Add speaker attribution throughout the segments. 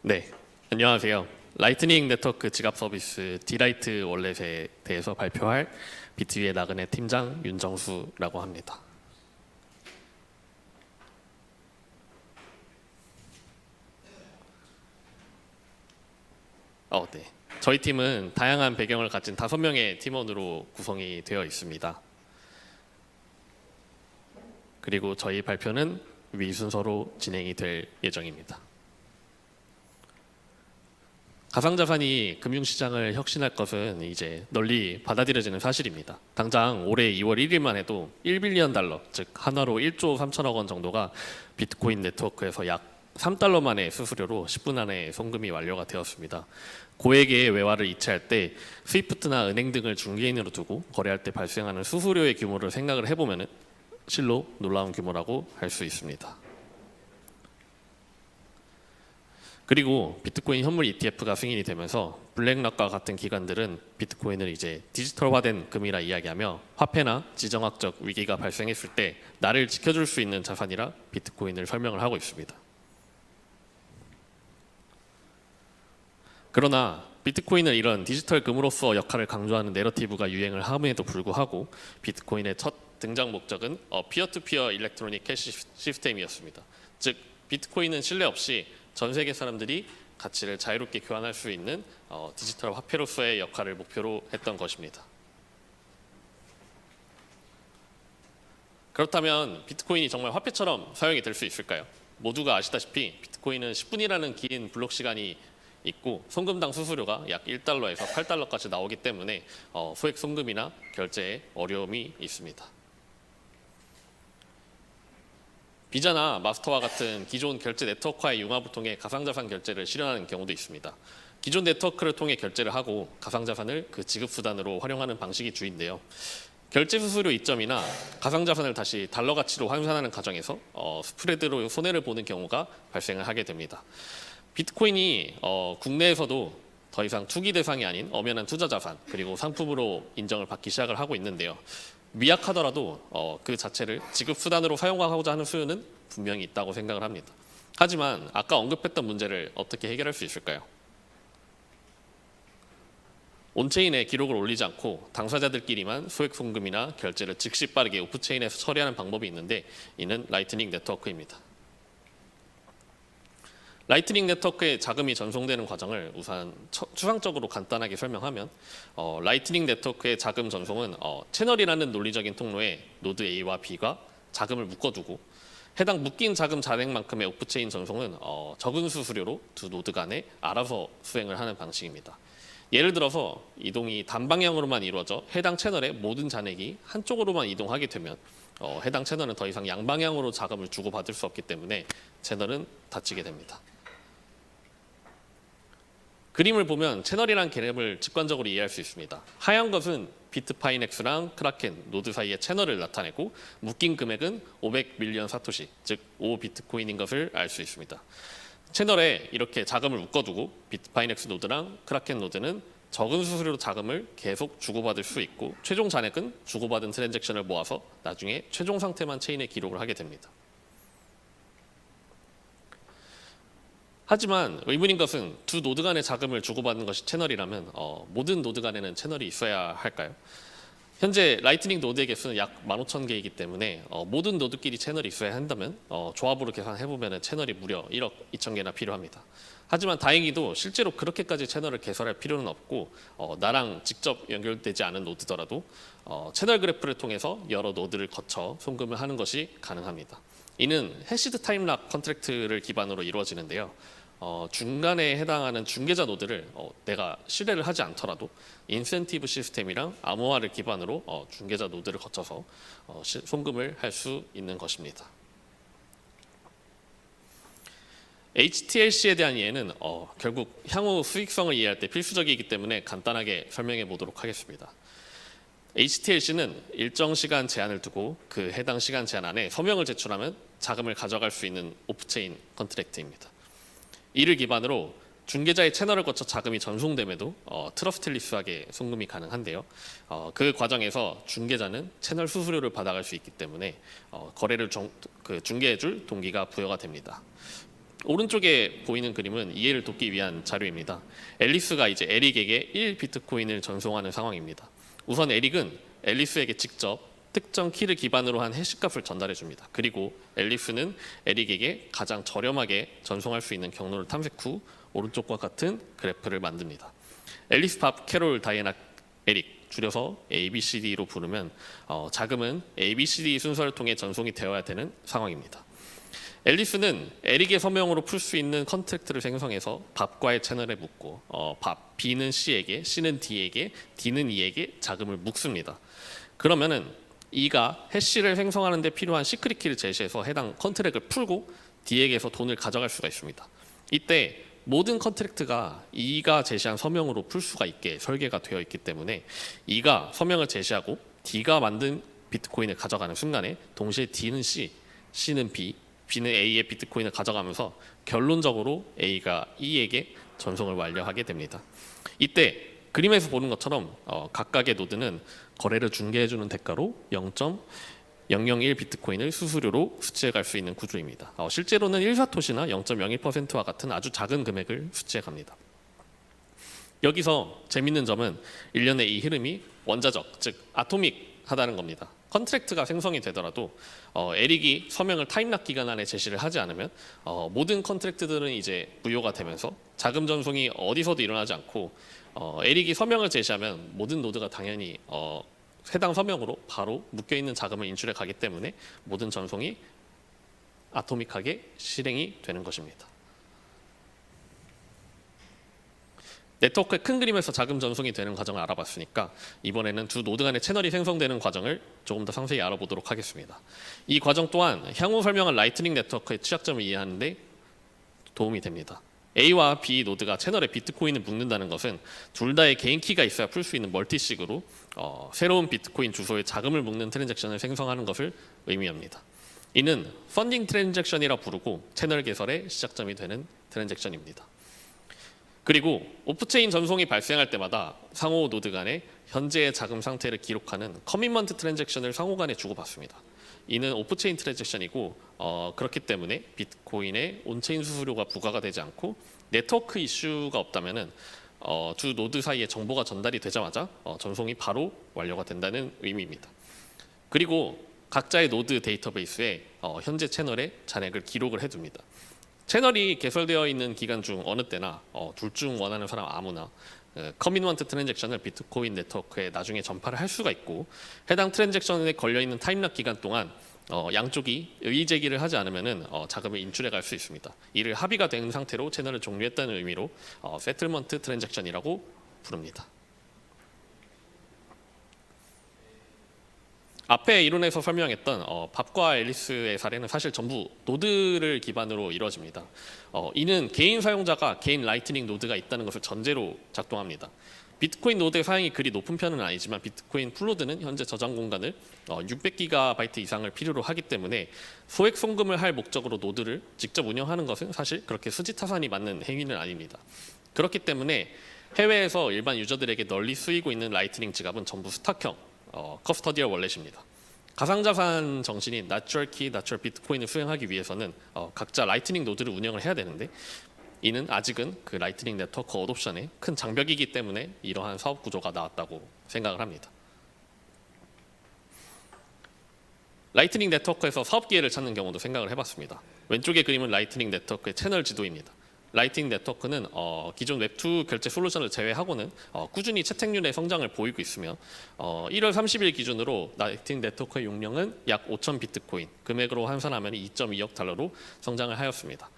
Speaker 1: 네, 안녕하세요. 라이트닝 네트워크 지갑 서비스 디라이트 월렛에 대해서 발표할 비트위의 나그네 팀장 윤정수라고 합니다. 네. 저희 팀은 다양한 배경을 가진 5명의 팀원으로 구성이 되어 있습니다. 그리고 저희 발표는 위 순서로 진행이 될 예정입니다. 가상자산이 금융시장을 혁신할 것은 이제 널리 받아들여지는 사실입니다. 당장 올해 2월 1일만 해도 1빌리언 달러, 즉 한화로 1조 3천억 원 정도가 비트코인 네트워크에서 약 3달러 만의 수수료로 10분 안에 송금이 완료가 되었습니다. 고액의 외화를 이체할 때 스위프트나 은행 등을 중개인으로 두고 거래할 때 발생하는 수수료의 규모를 생각을 해보면 실로 놀라운 규모라고 할 수 있습니다. 그리고 비트코인 현물 ETF가 승인이 되면서 블랙락과 같은 기관들은 비트코인을 이제 디지털화된 금이라 이야기하며 화폐나 지정학적 위기가 발생했을 때 나를 지켜줄 수 있는 자산이라 비트코인을 설명을 하고 있습니다. 그러나 비트코인은 이런 디지털 금으로서 역할을 강조하는 내러티브가 유행을 함에도 불구하고 비트코인의 첫 등장 목적은 피어투피어 일렉트로닉 캐시 시스템이었습니다. 즉 비트코인은 신뢰 없이 전 세계 사람들이 가치를 자유롭게 교환할 수 있는 디지털 화폐로서의 역할을 목표로 했던 것입니다. 그렇다면 비트코인이 정말 화폐처럼 사용이 될 수 있을까요? 모두가 아시다시피 비트코인은 10분이라는 긴 블록 시간이 있고 송금당 수수료가 약 1달러에서 8달러까지 나오기 때문에 소액 송금이나 결제에 어려움이 있습니다. 비자나 마스터와 같은 기존 결제 네트워크와의 융합을 통해 가상자산 결제를 실현하는 경우도 있습니다. 기존 네트워크를 통해 결제를 하고 가상자산을 그 지급수단으로 활용하는 방식이 주인데요. 결제 수수료 이점이나 가상자산을 다시 달러 가치로 환산하는 과정에서 스프레드로 손해를 보는 경우가 발생을 하게 됩니다. 비트코인이 국내에서도 더 이상 투기 대상이 아닌 엄연한 투자 자산 그리고 상품으로 인정을 받기 시작을 하고 있는데요. 미약하더라도 그 자체를 지급 수단으로 사용하고자 하는 수요는 분명히 있다고 생각을 합니다. 하지만 아까 언급했던 문제를 어떻게 해결할 수 있을까요? 온체인에 기록을 올리지 않고 당사자들끼리만 소액 송금이나 결제를 즉시 빠르게 오프체인에서 처리하는 방법이 있는데 이는 라이트닝 네트워크입니다. 라이트닝 네트워크에 자금이 전송되는 과정을 우선 추상적으로 간단하게 설명하면 라이트닝 네트워크의 자금 전송은 채널이라는 논리적인 통로에 노드 A와 B가 자금을 묶어두고 해당 묶인 자금 잔액만큼의 오프체인 전송은 적은 수수료로 두 노드 간에 알아서 수행을 하는 방식입니다. 예를 들어서 이동이 단방향으로만 이루어져 해당 채널의 모든 잔액이 한쪽으로만 이동하게 되면 해당 채널은 더 이상 양방향으로 자금을 주고받을 수 없기 때문에 채널은 닫히게 됩니다. 그림을 보면 채널이라는 개념을 직관적으로 이해할 수 있습니다. 하얀 것은 비트파이넥스랑 크라켄 노드 사이의 채널을 나타내고 묶인 금액은 500밀리언 사토시, 즉 5비트코인인 것을 알 수 있습니다. 채널에 이렇게 자금을 묶어두고 비트파이넥스 노드랑 크라켄 노드는 적은 수수료로 자금을 계속 주고받을 수 있고 최종 잔액은 주고받은 트랜잭션을 모아서 나중에 최종 상태만 체인에 기록을 하게 됩니다. 하지만 의문인 것은 두 노드 간의 자금을 주고받는 것이 채널이라면 모든 노드 간에는 채널이 있어야 할까요? 현재 라이트닝 노드의 개수는 약 15,000개이기 때문에 모든 노드끼리 채널이 있어야 한다면 조합으로 계산해보면 채널이 무려 1억 2천 개나 필요합니다. 하지만 다행히도 실제로 그렇게까지 채널을 개설할 필요는 없고 나랑 직접 연결되지 않은 노드더라도 채널 그래프를 통해서 여러 노드를 거쳐 송금을 하는 것이 가능합니다. 이는 해시드 타임락 컨트랙트를 기반으로 이루어지는데요. 중간에 해당하는 중개자 노드를 내가 신뢰를 하지 않더라도 인센티브 시스템이랑 암호화를 기반으로 중개자 노드를 거쳐서 송금을 할 수 있는 것입니다. HTLC에 대한 이해는 결국 향후 수익성을 이해할 때 필수적이기 때문에 간단하게 설명해 보도록 하겠습니다. HTLC는 일정 시간 제한을 두고 그 해당 시간 제한 안에 서명을 제출하면 자금을 가져갈 수 있는 오프체인 컨트랙트입니다. 이를 기반으로 중개자의 채널을 거쳐 자금이 전송됨에도 트러스트리스하게 송금이 가능한데요. 그 과정에서 중개자는 채널 수수료를 받아갈 수 있기 때문에 거래를 중개해줄 동기가 부여가 됩니다. 오른쪽에 보이는 그림은 이해를 돕기 위한 자료입니다. 앨리스가 이제 에릭에게 1 비트코인을 전송하는 상황입니다. 우선 에릭은 앨리스에게 직접 특정 키를 기반으로 한 해시값을 전달해 줍니다. 그리고 앨리스는 에릭에게 가장 저렴하게 전송할 수 있는 경로를 탐색 후 오른쪽과 같은 그래프를 만듭니다. 앨리스, 밥, 캐롤, 다이애나, 에릭, 줄여서 ABCD로 부르면 자금은 ABCD 순서를 통해 전송이 되어야 되는 상황입니다. 앨리스는 에릭의 서명으로 풀 수 있는 컨트랙트를 생성해서 밥과의 채널에 묻고 B는 C에게, C는 D에게, D는 E에게 자금을 묵습니다. 그러면은 E가 해시를 생성하는 데 필요한 시크릿 키를 제시해서 해당 컨트랙을 풀고 D에게서 돈을 가져갈 수가 있습니다. 이때 모든 컨트랙트가 E가 제시한 서명으로 풀 수가 있게 설계가 되어 있기 때문에 E가 서명을 제시하고 D가 만든 비트코인을 가져가는 순간에 동시에 D는 C, C는 B, B는 A의 비트코인을 가져가면서 결론적으로 A가 E에게 전송을 완료하게 됩니다. 이때 그림에서 보는 것처럼 각각의 노드는 거래를 중개해주는 대가로 0.001 비트코인을 수수료로 수취해갈 수 있는 구조입니다. 실제로는 1사토시나 0.01%와 같은 아주 작은 금액을 수취해갑니다. 여기서 재밌는 점은 일련의 이 흐름이 원자적, 즉 아토믹하다는 겁니다. 컨트랙트가 생성이 되더라도 에릭이 서명을 타임락 기간 안에 제시를 하지 않으면 모든 컨트랙트들은 이제 무효가 되면서 자금 전송이 어디서도 일어나지 않고 에릭이 서명을 제시하면 모든 노드가 당연히 해당 서명으로 바로 묶여있는 자금을 인출해 가기 때문에 모든 전송이 아토믹하게 실행이 되는 것입니다. 네트워크의 큰 그림에서 자금 전송이 되는 과정을 알아봤으니까 이번에는 두 노드 간의 채널이 생성되는 과정을 조금 더 상세히 알아보도록 하겠습니다. 이 과정 또한 향후 설명할 라이트닝 네트워크의 취약점을 이해하는 데 도움이 됩니다. A와 B 노드가 채널에 비트코인을 묶는다는 것은 둘 다의 개인 키가 있어야 풀 수 있는 멀티식으로 새로운 비트코인 주소에 자금을 묶는 트랜잭션을 생성하는 것을 의미합니다. 이는 펀딩 트랜잭션이라 부르고 채널 개설의 시작점이 되는 트랜잭션입니다. 그리고 오프체인 전송이 발생할 때마다 상호 노드 간의 현재의 자금 상태를 기록하는 커밋먼트 트랜잭션을 상호 간에 주고받습니다. 이는 오프체인 트랜잭션이고 그렇기 때문에 비트코인의 온체인 수수료가 부과가 되지 않고 네트워크 이슈가 없다면은 두 노드 사이에 정보가 전달이 되자마자 전송이 바로 완료가 된다는 의미입니다. 그리고 각자의 노드 데이터베이스에 현재 채널의 잔액을 기록을 해둡니다. 채널이 개설되어 있는 기간 중 어느 때나 둘 중 원하는 사람 아무나 커밋먼트 트랜잭션을 비트코인 네트워크에 나중에 전파를 할 수가 있고 해당 트랜잭션에 걸려있는 타임락 기간 동안 양쪽이 의의 제기를 하지 않으면 자금을 인출해 갈 수 있습니다. 이를 합의가 된 상태로 채널을 종료했다는 의미로 세틀먼트 트랜잭션이라고 부릅니다. 앞에 이론에서 설명했던 밥과 앨리스의 사례는 사실 전부 노드를 기반으로 이루어집니다. 이는 개인 사용자가 개인 라이트닝 노드가 있다는 것을 전제로 작동합니다. 비트코인 노드의 사용이 그리 높은 편은 아니지만 비트코인 풀노드는 현재 저장 공간을 600GB 이상을 필요로 하기 때문에 소액 송금을 할 목적으로 노드를 직접 운영하는 것은 사실 그렇게 수지타산이 맞는 행위는 아닙니다. 그렇기 때문에 해외에서 일반 유저들에게 널리 쓰이고 있는 라이트닝 지갑은 전부 스탁형 커스터디얼 월렛입니다. 가상자산 정신인 Natural Key, Natural Bitcoin을 수행하기 위해서는 각자 라이트닝 노드를 운영을 해야 되는데 이는 아직은 그 라이트닝 네트워크 어둉션의 큰 장벽이기 때문에 이러한 사업 구조가 나왔다고 생각을 합니다. 라이트닝 네트워크에서 사업 기회를 찾는 경우도 생각을 해봤습니다. 왼쪽의 그림은 라이트닝 네트워크의 채널 지도입니다. 라이트닝 네트워크는 기존 웹2 결제 솔루션을 제외하고는 꾸준히 채택률의 성장을 보이고 있으며 1월 30일 기준으로 라이트닝 네트워크의 용량은 약 5,000 비트코인, 금액으로 환산하면 2.2억 달러로 성장을 하였습니다.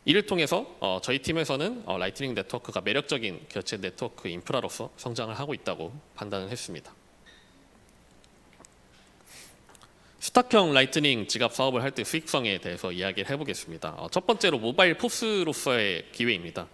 Speaker 1: 이를 통해서 저희 팀에서는 라이트닝 네트워크가 매력적인 결제 네트워크 인프라로서 성장을 하고 있다고 판단을 했습니다. 스탁형 라이트닝 지갑 사업을 할 때 수익성에 대해서 이야기를 해보겠습니다. 첫 번째로 모바일 포스로서의 기회입니다.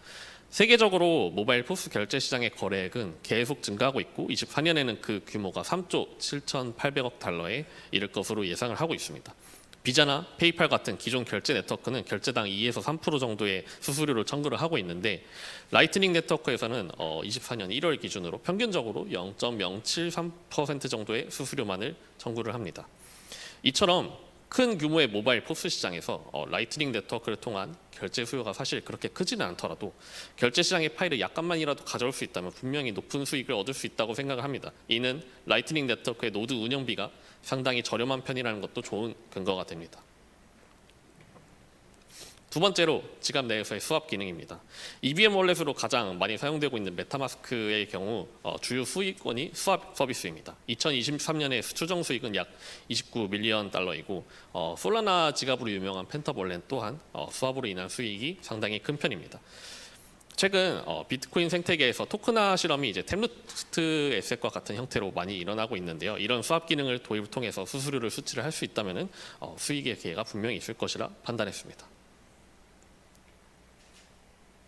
Speaker 1: 세계적으로 모바일 포스 결제 시장의 거래액은 계속 증가하고 있고 24년에는 그 규모가 3조 7,800억 달러에 이를 것으로 예상을 하고 있습니다. 비자나 페이팔 같은 기존 결제 네트워크는 결제당 2에서 3% 정도의 수수료를 청구를 하고 있는데 라이트닝 네트워크에서는 24년 1월 기준으로 평균적으로 0.073% 정도의 수수료만을 청구를 합니다. 이처럼 큰 규모의 모바일 포스 시장에서 라이트닝 네트워크를 통한 결제 수요가 사실 그렇게 크지는 않더라도 결제 시장의 파일을 약간만이라도 가져올 수 있다면 분명히 높은 수익을 얻을 수 있다고 생각을 합니다. 이는 라이트닝 네트워크의 노드 운영비가 상당히 저렴한 편이라는 것도 좋은 근거가 됩니다. 두 번째로 지갑 내에서의 수합 기능입니다. EVM 월렛으로 가장 많이 사용되고 있는 메타마스크의 경우 주요 수익원이 수합 서비스입니다. 2023년에 추정 수익은 약 29밀리언 달러이고 솔라나 지갑으로 유명한 펜터 월렛 또한 수합으로 인한 수익이 상당히 큰 편입니다. 최근 비트코인 생태계에서 토큰화 실험이 이제 템루트 에셋과 같은 형태로 많이 일어나고 있는데요. 이런 수합 기능을 도입을 통해서 수수료를 수치를 할 수 있다면 수익의 기회가 분명히 있을 것이라 판단했습니다.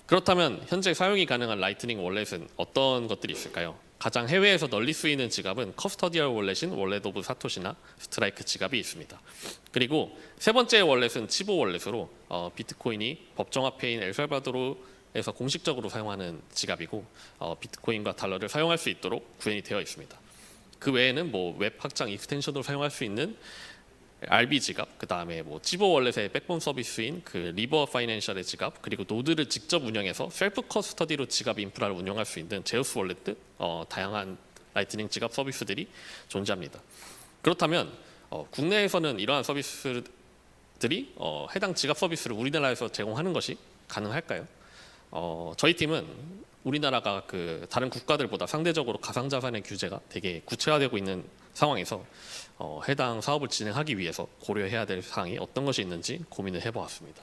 Speaker 1: 그렇다면 현재 사용이 가능한 라이트닝 월렛은 어떤 것들이 있을까요? 가장 해외에서 널리 쓰이는 지갑은 커스터디얼 월렛인 월렛 오브 사토시나 스트라이크 지갑이 있습니다. 그리고 세 번째 월렛은 치보 월렛으로 비트코인이 법정화폐인 엘살바도르에서 공식적으로 사용하는 지갑이고 비트코인과 달러를 사용할 수 있도록 구현이 되어 있습니다. 그 외에는 웹 확장 익스텐션으로 사용할 수 있는 RB 지갑, 그 다음에 치보 월렛의 백본 서비스인 그 리버 파이낸셜의 지갑, 그리고 노드를 직접 운영해서 셀프 커스터디로 지갑 인프라를 운영할 수 있는 제우스 월렛 등 다양한 라이트닝 지갑 서비스들이 존재합니다. 그렇다면 국내에서는 이러한 서비스들이 해당 지갑 서비스를 우리나라에서 제공하는 것이 가능할까요? 저희 팀은 우리나라가 그 다른 국가들보다 상대적으로 가상자산의 규제가 되게 구체화되고 있는 상황에서 해당 사업을 진행하기 위해서 고려해야 될 사항이 어떤 것이 있는지 고민을 해보았습니다.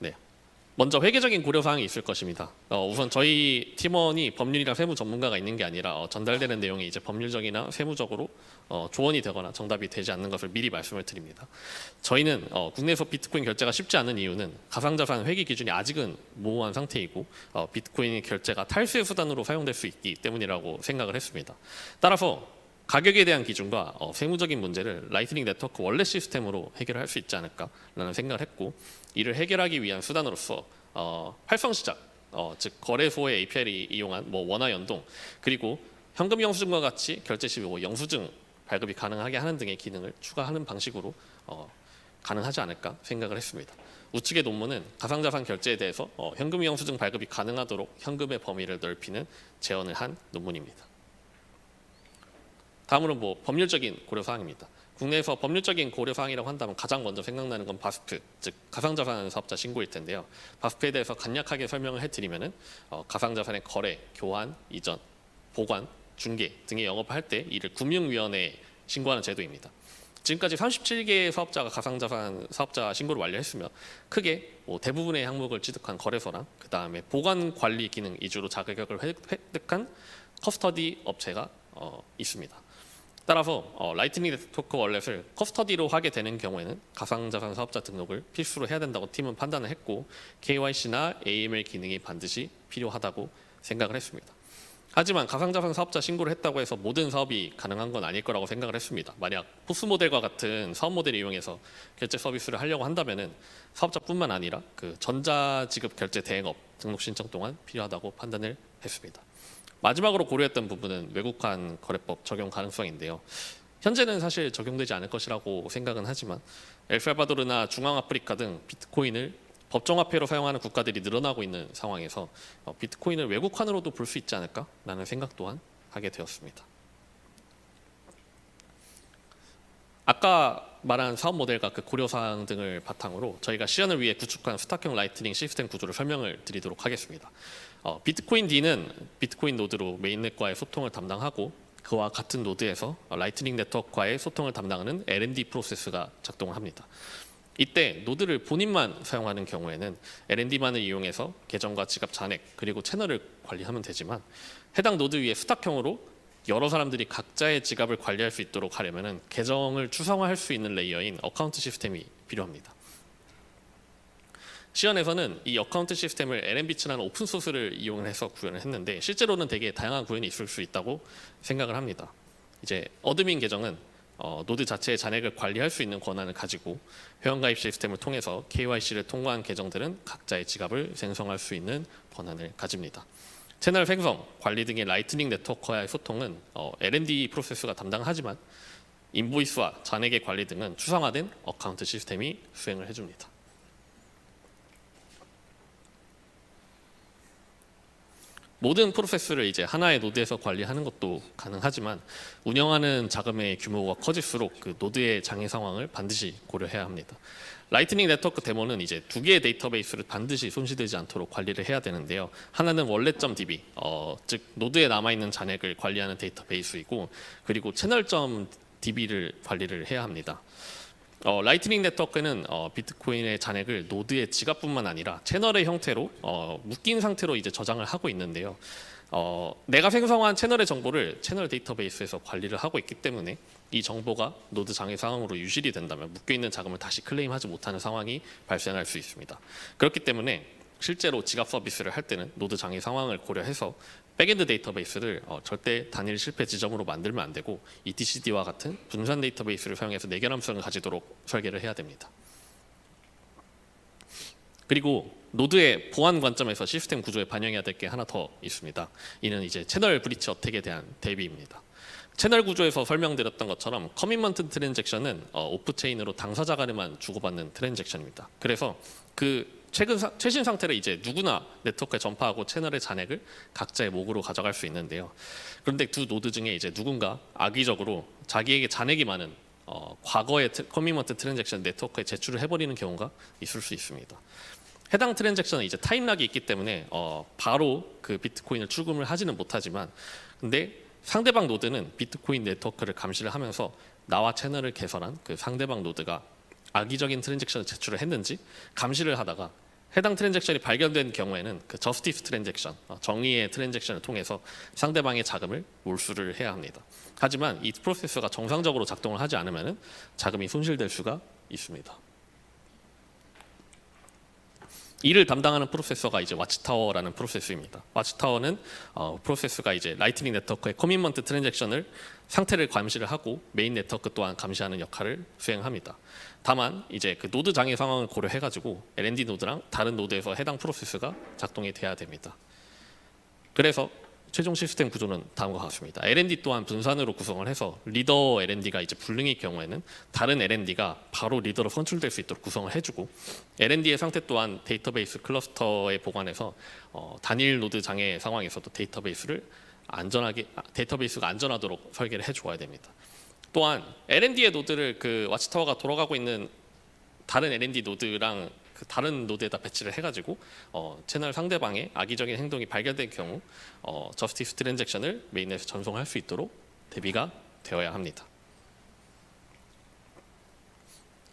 Speaker 1: 네, 먼저 회계적인 고려 사항이 있을 것입니다. 우선 저희 팀원이 법률이나 세무 전문가가 있는 게 아니라 전달되는 내용이 이제 법률적이나 세무적으로 조언이 되거나 정답이 되지 않는 것을 미리 말씀을 드립니다. 저희는 국내에서 비트코인 결제가 쉽지 않은 이유는 가상자산 회계 기준이 아직은 모호한 상태이고 비트코인 결제가 탈수의 수단으로 사용될 수 있기 때문이라고 생각을 했습니다. 따라서 가격에 대한 기준과 세무적인 문제를 라이트닝 네트워크 월렛 시스템으로 해결할 수 있지 않을까라는 생각을 했고, 이를 해결하기 위한 수단으로서 활성 시작, 즉 거래소의 API를 이용한 원화 연동, 그리고 현금 영수증과 같이 결제 시 영수증 발급이 가능하게 하는 등의 기능을 추가하는 방식으로 가능하지 않을까 생각을 했습니다. 우측의 논문은 가상자산 결제에 대해서 현금 영수증 발급이 가능하도록 현금의 범위를 넓히는 제언을 한 논문입니다. 다음으로 법률적인 고려사항입니다. 국내에서 법률적인 고려사항이라고 한다면 가장 먼저 생각나는 건 바스프, 즉 가상자산 사업자 신고일 텐데요. 바스프에 대해서 간략하게 설명을 해드리면은 가상자산의 거래, 교환, 이전, 보관, 중개 등의 영업을 할 때 이를 금융위원회에 신고하는 제도입니다. 지금까지 37개의 사업자가 가상자산 사업자 신고를 완료했으며 크게 대부분의 항목을 취득한 거래소랑 그 다음에 보관 관리 기능 위주로 자격을 획득한 커스터디 업체가 있습니다. 따라서 라이트닝 네트워크 월렛을 커스터디로 하게 되는 경우에는 가상자산 사업자 등록을 필수로 해야 된다고 팀은 판단을 했고 KYC나 AML 기능이 반드시 필요하다고 생각을 했습니다. 하지만 가상자산 사업자 신고를 했다고 해서 모든 사업이 가능한 건 아닐 거라고 생각을 했습니다. 만약 포스 모델과 같은 사업 모델을 이용해서 결제 서비스를 하려고 한다면은 사업자뿐만 아니라 그 전자지급 결제 대행업 등록 신청 동안 필요하다고 판단을 했습니다. 마지막으로 고려했던 부분은 외국환 거래법 적용 가능성인데요. 현재는 사실 적용되지 않을 것이라고 생각은 하지만 엘살바도르나 중앙아프리카 등 비트코인을 법정화폐로 사용하는 국가들이 늘어나고 있는 상황에서 비트코인을 외국환으로도 볼 수 있지 않을까라는 생각 또한 하게 되었습니다. 아까 말한 사업 모델과 그 고려사항 등을 바탕으로 저희가 시연을 위해 구축한 스탁형 라이트닝 시스템 구조를 설명을 드리도록 하겠습니다. 비트코인 D는 비트코인 노드로 메인넷과의 소통을 담당하고 그와 같은 노드에서 라이트닝 네트워크와의 소통을 담당하는 L&D 프로세스가 작동을 합니다. 이때 노드를 본인만 사용하는 경우에는 L&D만을 이용해서 계정과 지갑 잔액 그리고 채널을 관리하면 되지만 해당 노드 위에 스탁형으로 여러 사람들이 각자의 지갑을 관리할 수 있도록 하려면 계정을 추상화할 수 있는 레이어인 어카운트 시스템이 필요합니다. 시연에서는 이 어카운트 시스템을 LMB츠라는 오픈소스를 이용해서 구현을 했는데 실제로는 되게 다양한 구현이 있을 수 있다고 생각을 합니다. 이제 어드민 계정은 노드 자체의 잔액을 관리할 수 있는 권한을 가지고 회원가입 시스템을 통해서 KYC를 통과한 계정들은 각자의 지갑을 생성할 수 있는 권한을 가집니다. 채널 생성, 관리 등의 라이트닝 네트워크와의 소통은 L&D 프로세스가 담당하지만 인보이스와 잔액의 관리 등은 추상화된 어카운트 시스템이 수행을 해줍니다. 모든 프로세스를 이제 하나의 노드에서 관리하는 것도 가능하지만 운영하는 자금의 규모가 커질수록 그 노드의 장애 상황을 반드시 고려해야 합니다. 라이트닝 네트워크 데모는 이제 두 개의 데이터베이스를 반드시 손실되지 않도록 관리를 해야 되는데요. 하나는 wallet.db, 즉 노드에 남아있는 잔액을 관리하는 데이터베이스이고, 그리고 채널.db를 관리를 해야 합니다. 라이트닝 네트워크는 비트코인의 잔액을 노드의 지갑뿐만 아니라 채널의 형태로 묶인 상태로 이제 저장을 하고 있는데요. 내가 생성한 채널의 정보를 채널 데이터베이스에서 관리를 하고 있기 때문에 이 정보가 노드 장애 상황으로 유실이 된다면 묶여 있는 자금을 다시 클레임하지 못하는 상황이 발생할 수 있습니다. 그렇기 때문에 실제로 지갑 서비스를 할 때는 노드 장애 상황을 고려해서 백엔드 데이터베이스를 절대 단일 실패 지점으로 만들면 안 되고 etcd와 같은 분산 데이터베이스를 사용해서 내결함성을 가지도록 설계를 해야 됩니다. 그리고 노드의 보안 관점에서 시스템 구조에 반영해야 될 게 하나 더 있습니다. 이는 이제 채널 브리치 어택에 대한 대비입니다. 채널 구조에서 설명드렸던 것처럼 커밋먼트 트랜잭션은 오프체인으로 당사자 간에만 주고받는 트랜잭션입니다. 그래서 그 최신 상태를 이제 누구나 네트워크에 전파하고 채널의 잔액을 각자의 목으로 가져갈 수 있는데요. 그런데 두 노드 중에 이제 누군가 악의적으로 자기에게 잔액이 많은 과거의 커밋먼트 트랜잭션 네트워크에 제출을 해버리는 경우가 있을 수 있습니다. 해당 트랜잭션은 이제 타임락이 있기 때문에 바로 그 비트코인을 출금을 하지는 못하지만, 근데 상대방 노드는 비트코인 네트워크를 감시를 하면서 나와 채널을 개설한 그 상대방 노드가 악의적인 트랜잭션을 제출을 했는지 감시를 하다가 해당 트랜잭션이 발견된 경우에는 그 저스티스 트랜잭션, 정의의 트랜잭션을 통해서 상대방의 자금을 몰수를 해야 합니다. 하지만 이 프로세스가 정상적으로 작동을 하지 않으면 자금이 손실될 수가 있습니다. 이를 담당하는 프로세서가 이제 와치타워라는 프로세스입니다. 와치타워는 프로세스가 이제 라이트닝 네트워크의 커밋먼트 트랜잭션을 상태를 감시를 하고 메인 네트워크 또한 감시하는 역할을 수행합니다. 다만 이제 그 노드 장애 상황을 고려해가지고 L&D 노드랑 다른 노드에서 해당 프로세스가 작동이 돼야 됩니다. 그래서 최종 시스템 구조는 다음과 같습니다. L&D 또한 분산으로 구성을 해서 리더 L&D가 이제 불능일 경우에는 다른 L&D가 바로 리더로 선출될 수 있도록 구성을 해주고, L&D의 상태 또한 데이터베이스 클러스터에 보관해서 단일 노드 장애 상황에서도 데이터베이스가 안전하도록 설계를 해줘야 됩니다. 또한 L&D의 노드를 그 와치타워가 돌아가고 있는 다른 L&D 노드랑 그 다른 노드에다 배치를 해가지고 채널 상대방의 악의적인 행동이 발견된 경우 저스티스 트랜잭션을 메인넷에 전송할 수 있도록 대비가 되어야 합니다.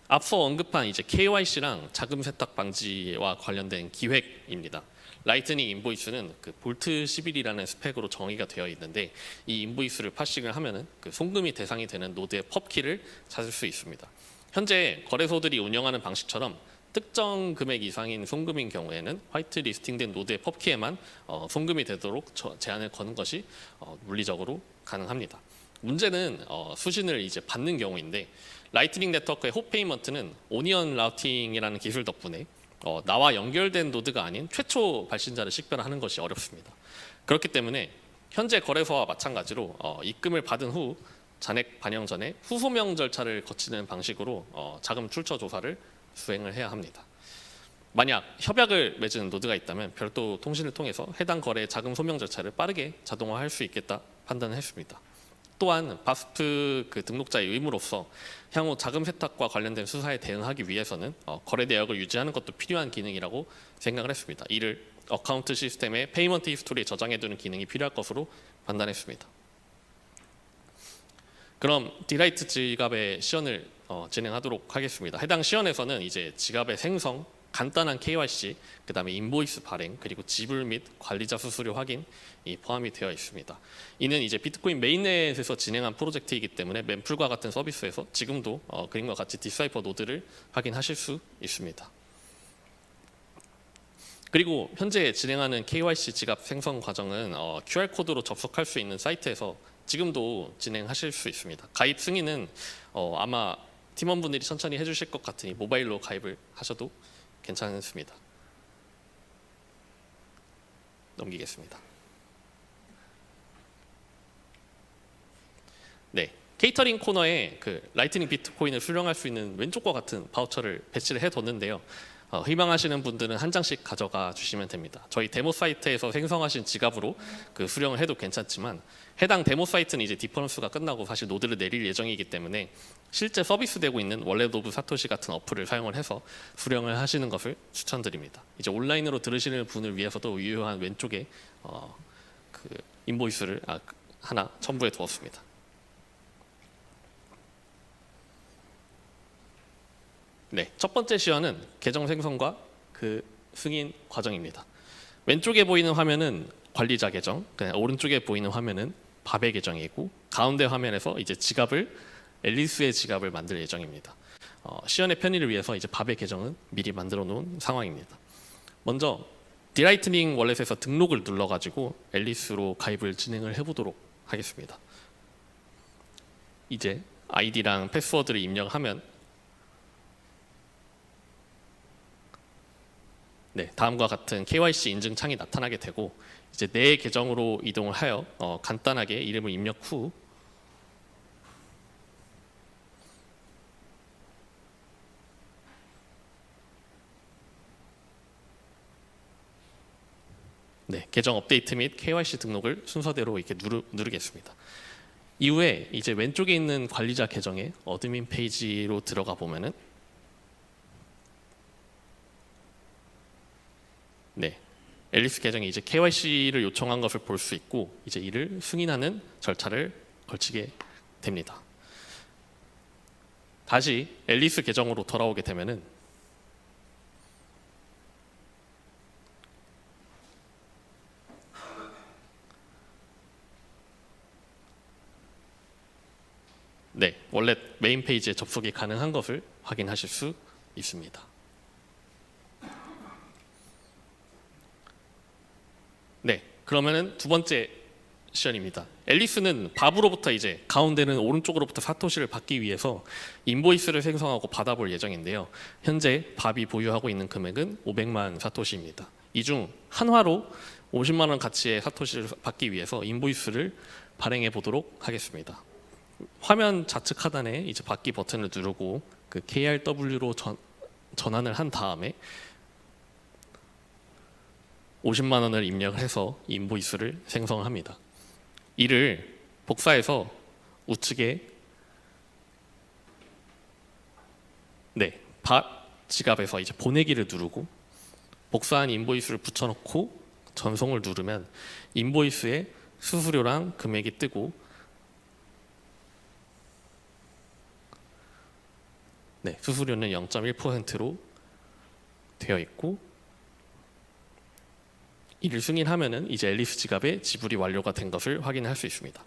Speaker 1: 앞서 언급한 이제 KYC랑 자금 세탁 방지와 관련된 기획입니다. 라이트닝 인보이스는 그 볼트 11이라는 스펙으로 정의가 되어 있는데, 이 인보이스를 파싱을 하면은 그 송금이 대상이 되는 노드의 펍키를 찾을 수 있습니다. 현재 거래소들이 운영하는 방식처럼 특정 금액 이상인 송금인 경우에는 화이트 리스팅된 노드의 펍키에만 송금이 되도록 제한을 거는 것이 물리적으로 가능합니다. 문제는 수신을 이제 받는 경우인데, 라이트닝 네트워크의 홉 페이먼트는 오니언 라우팅이라는 기술 덕분에 나와 연결된 노드가 아닌 최초 발신자를 식별하는 것이 어렵습니다. 그렇기 때문에 현재 거래소와 마찬가지로 입금을 받은 후 잔액 반영 전에 후소명 절차를 거치는 방식으로 자금 출처 조사를 수행을 해야 합니다. 만약 협약을 맺은 노드가 있다면 별도 통신을 통해서 해당 거래의 자금 소명 절차를 빠르게 자동화할 수 있겠다 판단을 했습니다. 또한 바스프 그 등록자의 의무로서 향후 자금 세탁과 관련된 수사에 대응하기 위해서는 거래 내역을 유지하는 것도 필요한 기능이라고 생각을 했습니다. 이를 어카운트 시스템의 페이먼트 히스토리에 저장해두는 기능이 필요할 것으로 판단했습니다. 그럼 디라이트 지갑의 시연을 진행하도록 하겠습니다. 해당 시연에서는 이제 지갑의 생성, 간단한 KYC, 그다음에 인보이스 발행, 그리고 지불 및 관리자 수수료 확인이 포함이 되어 있습니다. 이는 이제 비트코인 메인넷에서 진행한 프로젝트이기 때문에 멤플과 같은 서비스에서 지금도 그림과 같이 디사이퍼 노드를 확인하실 수 있습니다. 그리고 현재 진행하는 KYC 지갑 생성 과정은 QR코드로 접속할 수 있는 사이트에서 지금도 진행하실 수 있습니다. 가입 승인은 아마 팀원분들이 천천히 해주실 것 같으니 모바일로 가입을 하셔도 괜찮습니다. 넘기겠습니다. 네, 케이터링 코너에 그 라이트닝 비트코인을 수령할 수 있는 왼쪽과 같은 바우처를 배치를 해뒀는데요. 희망하시는 분들은 한 장씩 가져가 주시면 됩니다. 저희 데모 사이트에서 생성하신 지갑으로 그 수령을 해도 괜찮지만 해당 데모 사이트는 이제 디퍼런스가 끝나고 사실 노드를 내릴 예정이기 때문에 실제 서비스되고 있는 월렛 오브 사토시 같은 어플을 사용을 해서 수령을 하시는 것을 추천드립니다. 이제 온라인으로 들으시는 분을 위해서도 유효한 왼쪽에 그 인보이스를 하나 첨부해 두었습니다. 네, 첫 번째 시연은 계정 생성과 그 승인 과정입니다. 왼쪽에 보이는 화면은 관리자 계정, 오른쪽에 보이는 화면은 밥의 계정이고 가운데 화면에서 이제 앨리스의 지갑을 만들 예정입니다. 시연의 편의를 위해서 이제 밥의 계정은 미리 만들어 놓은 상황입니다. 먼저 디라이트닝 월렛에서 등록을 눌러가지고 앨리스로 가입을 진행을 해보도록 하겠습니다. 이제 아이디랑 패스워드를 입력하면 네, 다음과 같은 KYC 인증 창이 나타나게 되고 이제 내 계정으로 이동을 하여 간단하게 이름을 입력 후 네, 계정 업데이트 및 KYC 등록을 순서대로 이렇게 누르겠습니다. 이후에 이제 왼쪽에 있는 관리자 계정의 어드민 페이지로 들어가 보면은 네, 앨리스 계정에 이제 KYC를 요청한 것을 볼 수 있고 이제 이를 승인하는 절차를 걸치게 됩니다. 다시 앨리스 계정으로 돌아오게 되면은 네, 원래 메인 페이지에 접속이 가능한 것을 확인하실 수 있습니다. 네, 그러면은 두 번째 시연입니다. 앨리스는 밥으로부터 이제 가운데는 오른쪽으로부터 사토시를 받기 위해서 인보이스를 생성하고 받아볼 예정인데요. 현재 밥이 보유하고 있는 금액은 500만 사토시입니다. 이 중 한화로 50만 원 가치의 사토시를 받기 위해서 인보이스를 발행해 보도록 하겠습니다. 화면 좌측 하단에 이제 받기 버튼을 누르고 그 KRW로 전환을 한 다음에 50만 원을 입력을 해서 인보이스를 생성합니다. 이를 복사해서 우측에 네, 지갑에서 이제 보내기를 누르고 복사한 인보이스를 붙여넣고 전송을 누르면 인보이스에 수수료랑 금액이 뜨고 네, 수수료는 0.1%로 되어 있고 이를 승인하면은 이제 앨리스 지갑의 지불이 완료가 된 것을 확인할 수 있습니다.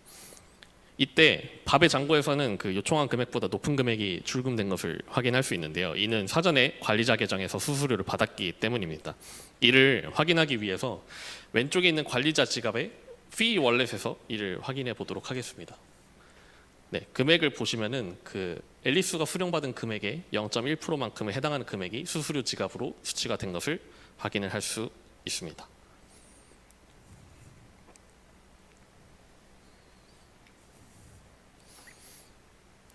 Speaker 1: 이때 밥의 잔고에서는 그 요청한 금액보다 높은 금액이 출금된 것을 확인할 수 있는데요. 이는 사전에 관리자 계정에서 수수료를 받았기 때문입니다. 이를 확인하기 위해서 왼쪽에 있는 관리자 지갑의 fee 월렛에서 이를 확인해 보도록 하겠습니다. 네, 금액을 보시면은 그 앨리스가 수령받은 금액의 0.1%만큼에 해당하는 금액이 수수료 지갑으로 수치가 된 것을 확인을 할 수 있습니다.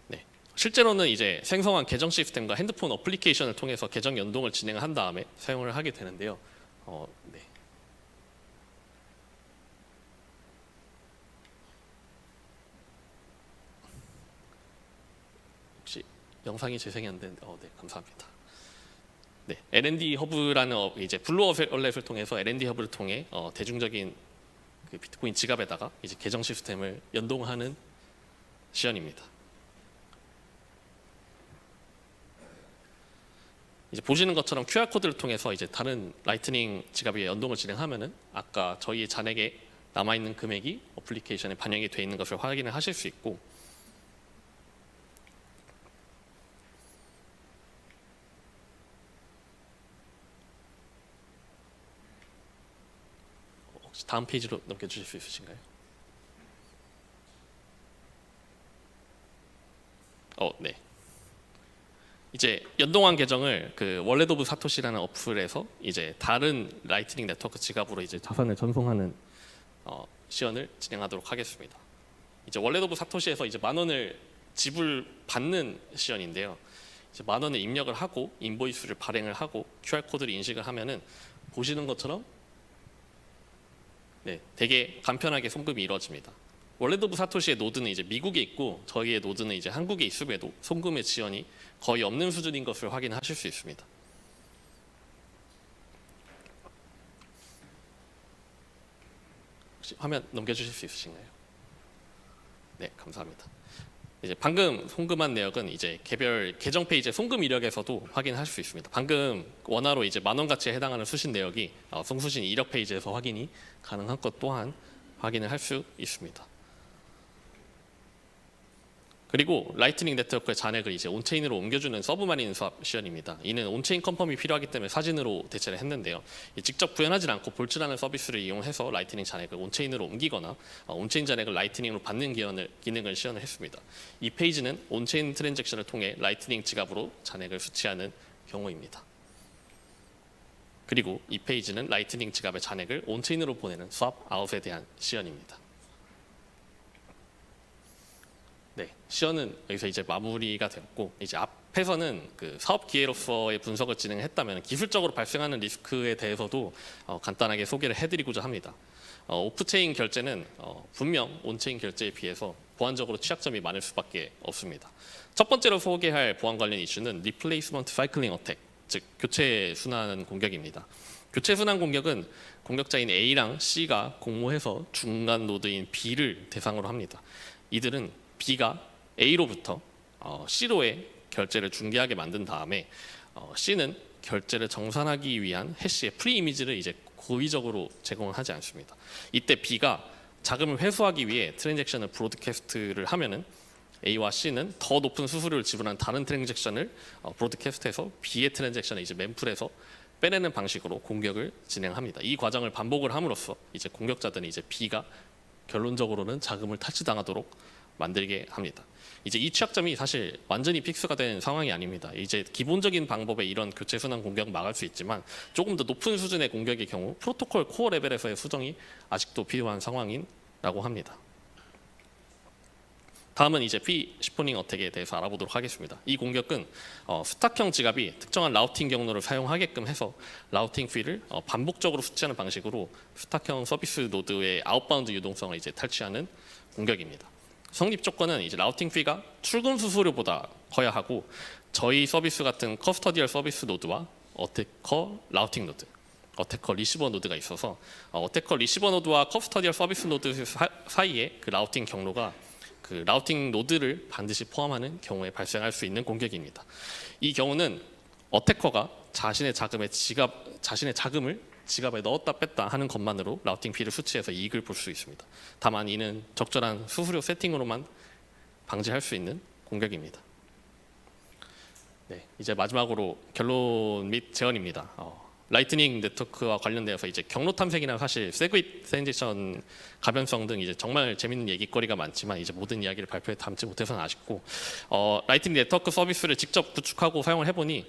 Speaker 1: 네, 실제로는 이제 생성한 계정 시스템과 핸드폰 어플리케이션을 통해서 계정 연동을 진행한 다음에 사용을 하게 되는데요. 네. 혹시 영상이 재생이 안 되는데, 네, 감사합니다. 네, L&D 허브라는 이제 블루 월렛을 통해서 L&D 허브를 통해 대중적인 그 비트코인 지갑에다가 이제 계정 시스템을 연동하는 시연입니다. 이제 보시는 것처럼 QR 코드를 통해서 이제 다른 라이트닝 지갑에 연동을 진행하면은 아까 저희의 잔액에 남아 있는 금액이 어플리케이션에 반영이 되어 있는 것을 확인을 하실 수 있고. 혹시 다음 페이지로 넘겨주실 수 있으신가요? 네. 이제 연동한 계정을 그 월렛 오브 사토시라는 어플에서 이제 다른 라이트닝 네트워크 지갑으로 이제 자산을 전송하는 시연을 진행하도록 하겠습니다. 이제 월렛 오브 사토시에서 이제 10,000원을 지불받는 시연인데요. 이제 10,000원을 입력을 하고 인보이스를 발행을 하고 QR 코드를 인식을 하면은 보시는 것처럼 되게 간편하게 송금이 이루어집니다. 월렛 오브 사토시의 노드는 이제 미국에 있고 저희의 노드는 이제 한국에 있음에도 송금의 지연이 거의 없는 수준인 것을 확인하실 수 있습니다. 혹시 화면 넘겨주실 수 있으신가요? 네, 감사합니다. 이제 방금 송금한 내역은 이제 개별 계정 페이지의 송금 이력에서도 확인하실 수 있습니다. 방금 원화로 이제 10,000원 가치에 해당하는 수신 내역이 송수신 이력 페이지에서 확인이 가능한 것 또한 확인을 할 수 있습니다. 그리고 라이트닝 네트워크의 잔액을 이제 온체인으로 옮겨주는 서브마린 스왑 시연입니다. 이는 온체인 컨펌이 필요하기 때문에 사진으로 대체를 했는데요. 직접 구현하지 않고 볼츠라는 서비스를 이용해서 라이트닝 잔액을 온체인으로 옮기거나 온체인 잔액을 라이트닝으로 받는 기능을 시연을 했습니다. 이 페이지는 온체인 트랜잭션을 통해 라이트닝 지갑으로 잔액을 수취하는 경우입니다. 그리고 이 페이지는 라이트닝 지갑의 잔액을 온체인으로 보내는 스왑 아웃에 대한 시연입니다. 네, 시연은 여기서 이제 마무리가 되었고 이제 앞에서는 그 사업 기회로서의 분석을 진행했다면 기술적으로 발생하는 리스크에 대해서도 간단하게 소개를 해드리고자 합니다. 오프체인 결제는 분명 온체인 결제에 비해서 보안적으로 취약점이 많을 수밖에 없습니다. 첫 번째로 소개할 보안 관련 이슈는 리플레이스먼트 사이클링 어택, 즉 교체 순환 공격입니다. 교체 순환 공격은 공격자인 A랑 C가 공모해서 중간 노드인 B를 대상으로 합니다. 이들은 B가 A로부터 C로의 결제를 중개하게 만든 다음에 C는 결제를 정산하기 위한 해시의 프리 이미지를 이제 고의적으로 제공을 하지 않습니다. 이때 B가 자금을 회수하기 위해 트랜잭션을 브로드캐스트를 하면은 A와 C는 더 높은 수수료를 지불한 다른 트랜잭션을 브로드캐스트해서 B의 트랜잭션을 이제 mempool에서 빼내는 방식으로 공격을 진행합니다. 이 과정을 반복을 함으로써 이제 공격자들은 이제 B가 결론적으로는 자금을 탈취당하도록 만들게 합니다. 이제 이 취약점이 사실 완전히 픽스가 된 상황이 아닙니다. 이제 기본적인 방법에 이런 교체 순환 공격 막을 수 있지만 조금 더 높은 수준의 공격의 경우 프로토콜 코어 레벨에서의 수정이 아직도 필요한 상황이라고 합니다. 다음은 이제 P-시포닝 어택에 대해서 알아보도록 하겠습니다. 이 공격은 스탁형 지갑이 특정한 라우팅 경로를 사용하게끔 해서 라우팅 피를 반복적으로 수취하는 방식으로 스탁형 서비스 노드의 아웃바운드 유동성을 이제 탈취하는 공격입니다. 성립 조건은 이제 라우팅 피가 출금 수수료보다 커야 하고 저희 서비스 같은 커스터디얼 서비스 노드와 어태커 라우팅 노드, 어태커 리시버 노드가 있어서 어태커 리시버 노드와 커스터디얼 서비스 노드 사이에 그 라우팅 경로가 그 라우팅 노드를 반드시 포함하는 경우에 발생할 수 있는 공격입니다. 이 경우는 어태커가 자신의 자금을 지갑에 넣었다 뺐다 하는 것만으로 라우팅 피를 수취해서 이익을 볼 수 있습니다. 다만 이는 적절한 수수료 세팅으로만 방지할 수 있는 공격입니다. 네, 이제 마지막으로 결론 및 제언입니다. 라이트닝 네트워크와 관련되어서 이제 경로 탐색이나 사실 세그윗 트랜지션 가변성 등 이제 정말 재밌는 얘기거리가 많지만 이제 모든 이야기를 발표에 담지 못해서는 아쉽고 라이트닝 네트워크 서비스를 직접 구축하고 사용을 해보니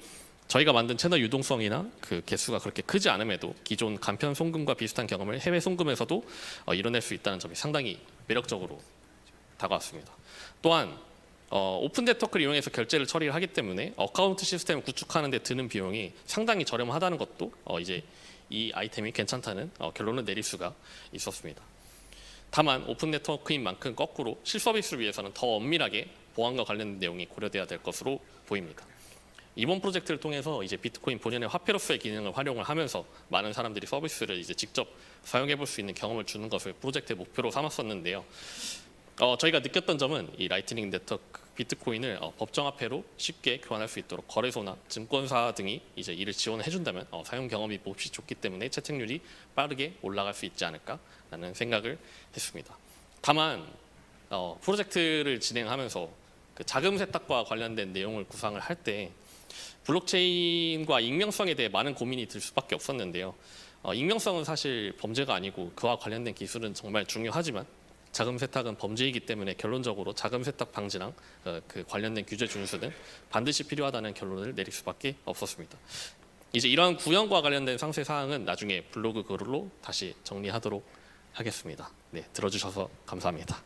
Speaker 1: 저희가 만든 채널 유동성이나 그 개수가 그렇게 크지 않음에도 기존 간편 송금과 비슷한 경험을 해외 송금에서도 이뤄낼 수 있다는 점이 상당히 매력적으로 다가왔습니다. 또한 오픈 네트워크를 이용해서 결제를 처리를 하기 때문에 어카운트 시스템을 구축하는 데 드는 비용이 상당히 저렴하다는 것도 이제 이 아이템이 괜찮다는 결론을 내릴 수가 있었습니다. 다만 오픈 네트워크인 만큼 거꾸로 실서비스를 위해서는 더 엄밀하게 보안과 관련된 내용이 고려돼야 될 것으로 보입니다. 이번 프로젝트를 통해서 이제 비트코인 본연의 화폐로서의 기능을 활용을 하면서 많은 사람들이 서비스를 이제 직접 사용해 볼 수 있는 경험을 주는 것을 프로젝트의 목표로 삼았었는데요. 저희가 느꼈던 점은 이 라이트닝 네트워크 비트코인을 법정화폐로 쉽게 교환할 수 있도록 거래소나 증권사 등이 이제 이를 지원해 준다면 사용 경험이 몹시 좋기 때문에 채택률이 빠르게 올라갈 수 있지 않을까라는 생각을 했습니다. 다만 프로젝트를 진행하면서 그 자금 세탁과 관련된 내용을 구상을 할 때 블록체인과 익명성에 대해 많은 고민이 들 수밖에 없었는데요. 익명성은 사실 범죄가 아니고 그와 관련된 기술은 정말 중요하지만 자금 세탁은 범죄이기 때문에 결론적으로 자금 세탁 방지랑 그 관련된 규제 준수는 반드시 필요하다는 결론을 내릴 수밖에 없었습니다. 이제 이러한 구현과 관련된 상세 사항은 나중에 블로그 글로 다시 정리하도록 하겠습니다. 네, 들어주셔서 감사합니다.